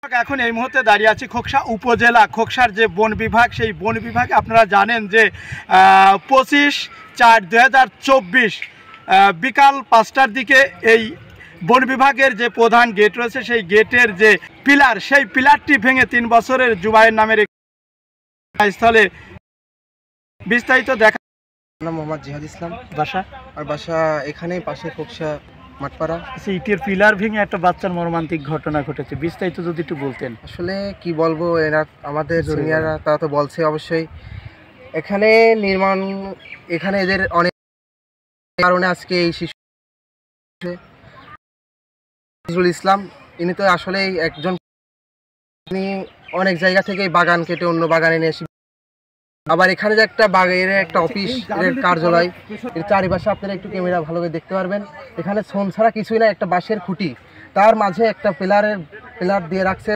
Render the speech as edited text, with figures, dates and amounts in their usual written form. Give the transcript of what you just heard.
এখন এই মুহূর্তে দাঁড়িয়ে আছি খোকসা উপজেলা খোকসার যে বন বিভাগ, সেই বন বিভাগে আপনারা জানেন যে 25/4/2024 বিকাল 5টার দিকে এই বন বিভাগের যে প্রধান গেট রয়েছে সেই গেটের যে পিলার, সেই পিলারটি ভেঙে 3 বছরের জুবায়ের নামের স্থলে বিস্তারিত দেখা। নাম মোহাম্মদ জিহাদ ইসলাম, বাসা এখানেই পাশে খোকসা মাঠপাড়া। ইটের পিলার ভেঙে একটা বাচ্চার মর্মান্তিক ঘটনা ঘটেছে, বিস্তারিত যদি একটু বলতেন। আসলে কি বলবো, এরা আমাদের জুনিয়ররা তারা তো বলছে অবশ্যই এখানে নির্মাণ, এখানে এদের অনেক কারণে আজকে এই শিশু নজরুল ইসলাম ইনি তো আসলেই একজন, তিনি অনেক জায়গা থেকে বাগান কেটে অন্য বাগানে নিয়ে এসে, আবার এখানে যে একটা বাগের একটা অফিস কার্যালয়, এর চারিপাশে আপনারা একটু ক্যামেরা ভালোভাবে দেখতে পারবেন। এখানে সোন ছাড়া কিছুই না, একটা বাঁশের খুঁটি, তার মাঝে একটা পিলার দিয়ে রাখছে।